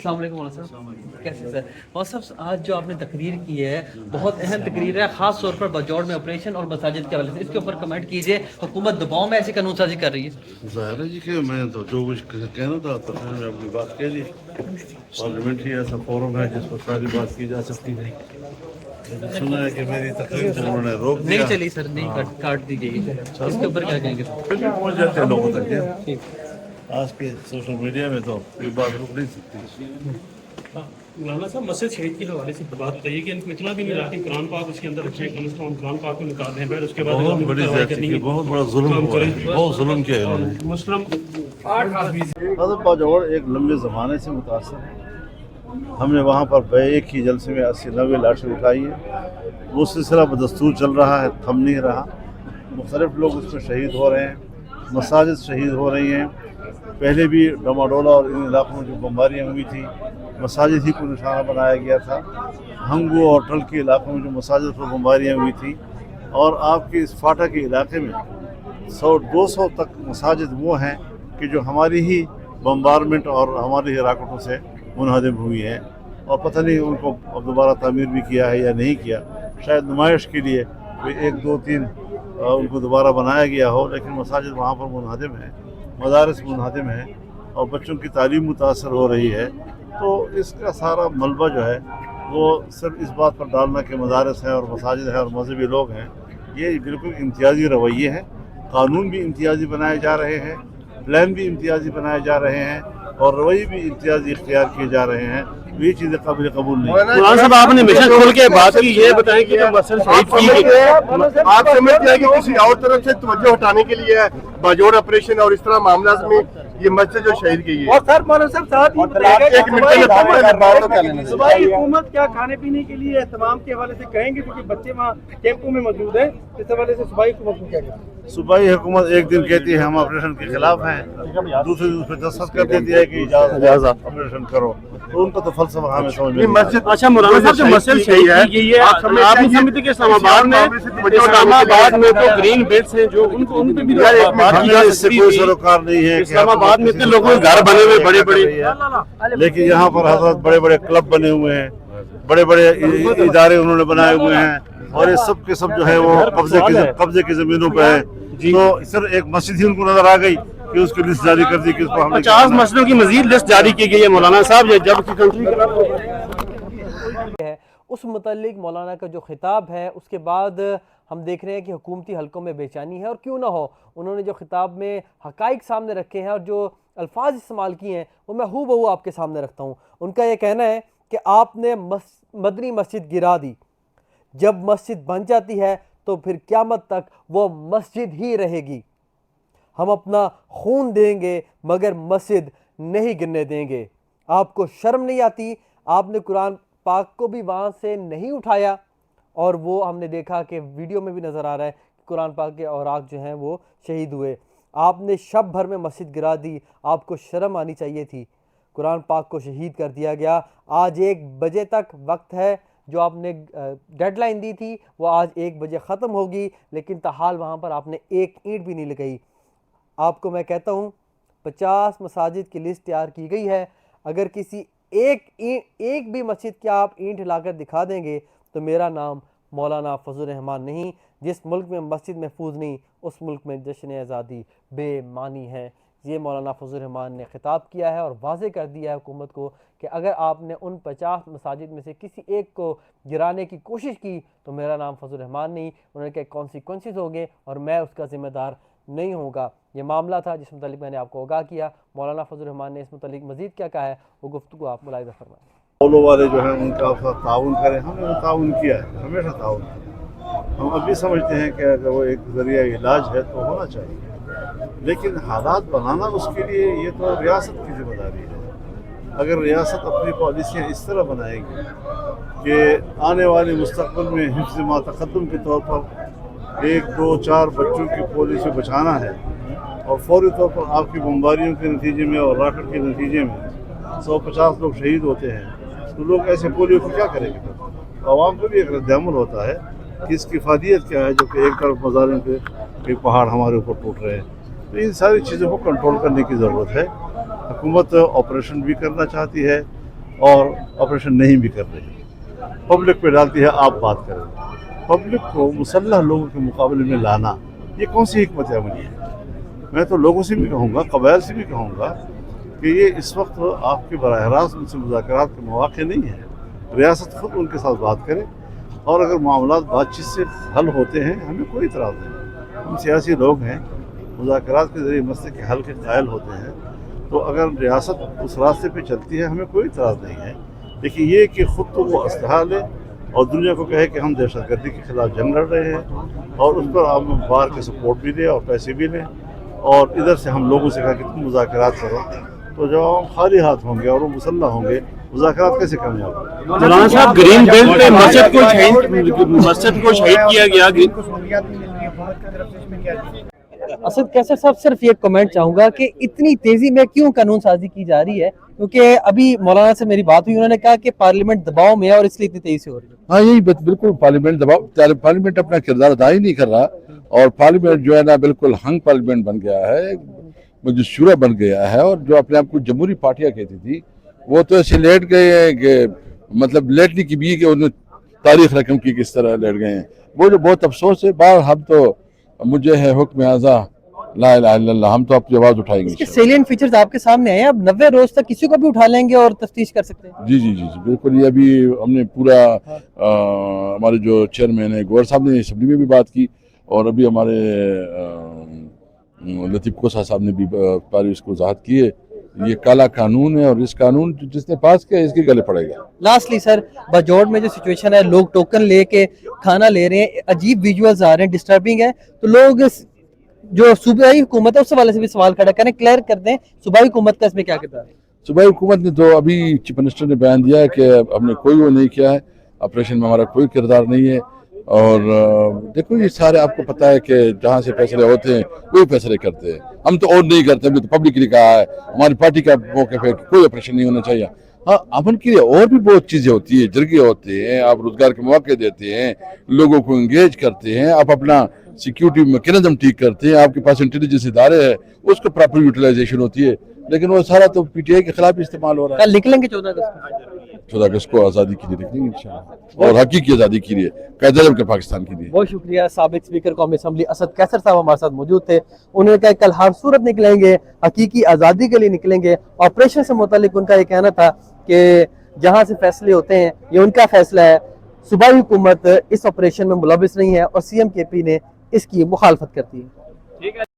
अस्सलाम वालेकुम मौलाना साहब, कैसे सर? मौलाना साहब, आज जो आपने तकरीर की है बहुत अहम तकरीर है, ख़ास तौर पर बजौड़ में ऑपरेशन और मसाजिद के हवाले से, इसके ऊपर कमेंट कीजिए। हुकूमत दबाव में ऐसी कानून साजी कर रही है। ज़ाहिर है जी कि मैं तो जो कुछ कहना था तकरीर में अपनी बात कह दी। पार्लियामेंट ही ऐसा फोरम है जिस पर सारी बात की जा सकती है। सुना है कि मेरी तकरीर को उन्होंने रोक दिया। नहीं चली सर, नहीं काट दी गई है, इसके ऊपर क्या कहेंगे? फिर भी पहुँच जाते हैं लोगों तक। आज के सोशल मीडिया में तो कोई बात रुक नहीं सकती। मौलाना साहब, मस्जिद शहीद के हवाले से बात बताइए कि इनको इतना भी नहीं रहा कि कुरान पाक उसके अंदर रखें, कम से कम कुरान पाक को निकाल दें, फिर उसके बाद बहुत बड़ी ज्यादती की, बहुत बड़ा जुल्म हुआ है, बहुत जुल्म किया है उन्होंने। मुस्लिम हज़रत बाजौड़ एक लंबे ज़माने से मुतासर है। हमने वहाँ पर एक ही जलसे में 80-90 लाशें उठाई है। वो सिलसिला बदस्तूर चल रहा है, थम नहीं रहा। मुख्तलिफ लोग उसमें शहीद हो रहे हैं, मसाजिद शहीद हो रही हैं। पहले भी डमाडोला और इन इलाकों में जो बम्बारियाँ हुई थी, मसाजिद ही को निशाना बनाया गया था। हंगू और टल के इलाकों में जो मसाजिद पर बम्बारियाँ हुई थी, और आपके इस फाटा के इलाके में 100-200 तक मसाजिद वो हैं कि जो हमारी ही बम्बारमेंट और हमारी ही राकेटों से मुनहदम हुई हैं, और पता नहीं उनको अब दोबारा तामीर भी किया है या नहीं किया। शायद नुमाइश के लिए कोई 1-2-3 उनको दोबारा बनाया गया हो, लेकिन मसाजिद वहाँ पर मुनहदम हैं, मदारस मुनहदम हैं, और बच्चों की तालीम मुतासर हो रही है। तो इसका सारा मलबा जो है वो सिर्फ इस बात पर डालना कि मदारस हैं और मसाजिद हैं और मजहबी लोग हैं, ये बिल्कुल इम्तियाजी रवैये हैं। कानून भी इम्तियाजी बनाए जा रहे हैं, प्लान भी इम्तियाजी बनाए जा रहे हैं, और रवैये भी इम्तियाजी इख्तियार किए जा रहे हैं। ये चीज़ें काबिल कबूल नहीं। मौलाना साहब, आपने मिशन खोल के बात की, ये बताएं कि जो मस्जिद शहीद की आप समझते हैं कि किसी और तरफ से तवज्जो हटाने के लिए है बाजौड़ ऑपरेशन और इस तरह मामला में ये मस्जिद जो शहीद की है? और सर मौलाना साहब साथ ही एक मिनट सूबाई हुकूमत क्या खाने पीने के लिए एहतमाम के हवाले से कहेंगे, क्योंकि बच्चे वहाँ कैंपों में मौजूद हैं, इस हवाले से सूबाई हुकूमत को क्या कहेंगे? सूबाई हुकूमत एक दिन कहती है हम ऑपरेशन के खिलाफ हैं, दूसरे दिन उस पर दस्तखत कर देती है कि इजाज़त ऑपरेशन करो। तो उनका तो फलसफा हमें समझ में नहीं आता। अच्छा मौलाना साहब, जो मस्जिद शहीद की गई है, आपकी समिति के इस्लामाबाद में तो ग्रीन बेल्ट्स हैं जो उनको उन पे भी बात की जा इससे कोई सरोकार नहीं है। इस्लामाबाद में इतने लोगों के घर बने हुए बड़े बड़े, लेकिन यहाँ पर हजरत बड़े बड़े क्लब बने हुए हैं, बड़े बड़े इदारे उन्होंने बनाए हुए हैं, और ये सब के सब जो है वो कब्जे की जमीनों पे है। तो सिर्फ एक मस्जिद ही उनको नजर आ गई कि उसकी लिस्ट जारी कर दी कि उसको हमने 50 मसलों की मजीद लिस्ट जारी की गई है मौलाना साहब। ये जब की कंट्री है उस मुतल्लिक मौलाना का जो खिताब है, उसके बाद हम देख रहे हैं कि हुकूमती हलकों में बेचैनी है, और क्यों ना हो, उन्होंने जो खिताब में हकाइक सामने रखे हैं और जो अल्फाज इस्तेमाल किए हैं वो मैं हूबहू आपके सामने रखता हूँ। उनका ये कहना है कि आपने मदनी मस्जिद गिरा दी, जब मस्जिद बन जाती है तो फिर क़यामत तक वो मस्जिद ही रहेगी। हम अपना खून देंगे मगर मस्जिद नहीं गिरने देंगे। आपको शर्म नहीं आती? आपने कुरान पाक को भी वहाँ से नहीं उठाया, और वो हमने देखा कि वीडियो में भी नज़र आ रहा है कि कुरान पाक के औराक जो हैं वो शहीद हुए। आपने शब भर में मस्जिद गिरा दी, आपको शर्म आनी चाहिए थी। कुरान पाक को शहीद कर दिया गया। आज 1 बजे तक वक्त है, जो आपने डेडलाइन दी थी वो आज 1 बजे ख़त्म होगी, लेकिन ताहाल वहाँ पर आपने एक ईंट भी नहीं लगाई। आपको मैं कहता हूँ 50 मसाजिद की लिस्ट तैयार की गई है। अगर किसी एक भी मस्जिद की आप ईंट हिलाकर दिखा देंगे तो मेरा नाम मौलाना फजल रहमान नहीं। जिस मुल्क में मस्जिद महफूज नहीं, उस मुल्क में जश्न आज़ादी बेमानी है। ये मौलाना फजल रहमान ने खिताब किया है और वाज़े कर दिया है हुकूमत को कि अगर आपने उन 50 मसाजिद में से किसी एक को गिराने की कोशिश की तो मेरा नाम फजल रहमान नहीं। उन्होंने कहा कॉन्सिक्वेंसेस होंगे और मैं उसका ज़िम्मेदार नहीं होगा। ये मामला था जिस मुतालिक मैंने आपको आगाह किया। मौलाना फजल रहमान ने इस मुतालिक मज़ीद क्या कहा है वो गुफ्तगू आप मुलाहिज़ा फरमाएं। बोलो वाले जो हैं उनका ताउन करें, हमने वो ताउन किया है, हमेशा ताउन किया। हम अभी समझते हैं कि अगर वो एक ज़रिया इलाज है तो होना चाहिए, लेकिन हालात बनाना उसके लिए ये तो रियासत की जिम्मेदारी है। अगर रियासत अपनी पॉलिसियाँ इस तरह बनाएगी कि आने वाले मुस्तक़बिल में हिफ्ज़ मा तक़द्दुम के तौर पर 1-2-4 बच्चों की पोलियो से बचाना है, और फौरी तौर पर आपकी बम्बारियों के नतीजे में और राकेट के नतीजे में 150 लोग शहीद होते हैं, तो लोग ऐसे पोलियो को क्या करेंगे? तो आवाम को भी एक रद्द-ए-अमल होता है कि इसकी फ़ादियत क्या है, जो कि एक तरफ मज़ालिम के पहाड़ हमारे ऊपर टूट रहे हैं। तो इन सारी चीज़ों को कंट्रोल करने की ज़रूरत है। हुकूमत ऑपरेशन भी करना चाहती है, और ऑपरेशन नहीं भी कर रही। पब्लिक पे डालती है आप बात करें। पब्लिक को मुसल्लह लोगों के मुकाबले में लाना ये कौन सी हिकमत अमली है? मैं तो लोगों से भी कहूँगा, कबाइल से भी कहूँगा कि ये इस वक्त आपके बराह रास्त उनसे मुज़ाकरात के मौक़े नहीं है। रियासत खुद उनके साथ बात करे और अगर मामला बातचीत से हल होते हैं हमें कोई इतराज़ नहीं। हम सियासी लोग हैं, मुज़ाकरात के ज़रिए मसले के हल के कायल होते हैं, तो अगर रियासत उस रास्ते पे चलती है हमें कोई इतराज़ नहीं है। लेकिन ये कि ख़ुद तो वो असलहा ले और दुनिया को कहे कि हम दहशतगर्दी के ख़िलाफ़ जंग लड़ रहे हैं और उस पर हम बाहर के सपोर्ट भी दें और पैसे भी लें, और इधर से हम लोगों से कहा कि तुम मुज़ाकरात करो, तो जब हम खाली हाथ होंगे और वो मुसल्लह होंगे मुज़ाकरात कैसे कामयाब होंगे? मौलाना साहब, ग्रीन बेल्ट पे मस्जिद को शहीद किया गया। असद कैसर साहब, सिर्फ ये कमेंट चाहूंगा कि इतनी तेजी में क्यों कानून साजी की जा रही है, क्योंकि अभी मौलाना से मेरी बात हुई, उन्होंने कहा कि पार्लियामेंट दबाव में है और इसलिए इतनी तेजी से हो रही है। हाँ, यही बिल्कुल पार्लियामेंट दबाव, पार्लियामेंट अपना किरदार अदा ही नहीं कर रहा और पार्लियामेंट जो है ना बिल्कुल हंग पार्लियामेंट बन गया है, जो शूरा बन गया है। और जो अपने आप को जमहूरी पार्टियां कहती थी वो तो ऐसे लेट गए हैं कि मतलब लेटने की भी कि उन्होंने तारीख रकम की किस तरह लेट गए हैं। वो जो बहुत अफसोस है। बार हम तो मुझे है हुक्म आज़ा ला इलाहा इल्लल्लाह, हम तो अपनी आवाज़ उठाएंगे। इसके सेलिएंट फीचर्स आपके सामने हैं, अब 90 रोज तक किसी को भी उठा लेंगे और तफ्तीश कर सकते हैं। जी जी जी जी बिल्कुल। ये अभी हमने पूरा हमारे जो चेयरमैन है गौर साहब ने असम्बली में भी बात की और अभी हमारे लतीफ़ कोसा साहब ने भी पारी इसको वजाहत की है। ये काला कानून है और इस कानून जिसने पास किया इसके गले पड़ेगा। लास्टली सर, बाजौड़ में जो सिचुएशन है, लोग टोकन लेके खाना ले रहे हैं, अजीब विजुअल्स आ रहे हैं, डिस्टर्बिंग है, तो लोग जो सूबाई हुकूमत है उस वाले से भी सवाल खड़ा करें, क्लियर कर दें सूबाई हुकूमत का इसमें क्या किरदार है? सूबाई हुकूमत ने तो अभी चीफ मिनिस्टर ने बयान दिया है कि हमने कोई वो नहीं किया है, ऑपरेशन में हमारा कोई किरदार नहीं है। और देखो ये सारे आपको पता है कि जहाँ से फैसले होते हैं वही फैसले करते हैं, हम तो और नहीं करते। हमने तो पब्लिकली कहा है हमारी पार्टी का मौके पे कोई ऑपरेशन नहीं होना चाहिए। हाँ, अमन के लिए और भी बहुत चीज़ें होती है, जरगे होते हैं, आप रोजगार के मौके देते हैं, लोगों को इंगेज करते हैं, आप अपना सिक्योरिटी मैकेनिज्म ठीक करते हैं, आपके पास इंटेलिजेंस इदारे हैं, उसको प्रॉपर यूटिलाइजेशन होती है। लेकिन वो सारा तो पीटीआई के खिलाफ इस्तेमाल हो रहा है। कल निकलेंगे 14 अगस्त को आज़ादी के लिए निकलेंगे इंशाल्लाह, और हकीकी आज़ादी के लिए, कायदे के पाकिस्तान के लिए। बहुत शुक्रिया। साबिक स्पीकर कौमी असम्बली असद कैसर साहब हमारे साथ मौजूद थे। उन्होंने कहा कल हर सूरत निकलेंगे, हकीकी आज़ादी के लिए निकलेंगे। ऑपरेशन से मुतालिक उनका ये कहना था कि जहाँ से फैसले होते हैं ये उनका फैसला है, सूबाई हुकूमत इस ऑपरेशन में मुलविस नहीं है और CM KP ने इसकी मुखालफत करती है।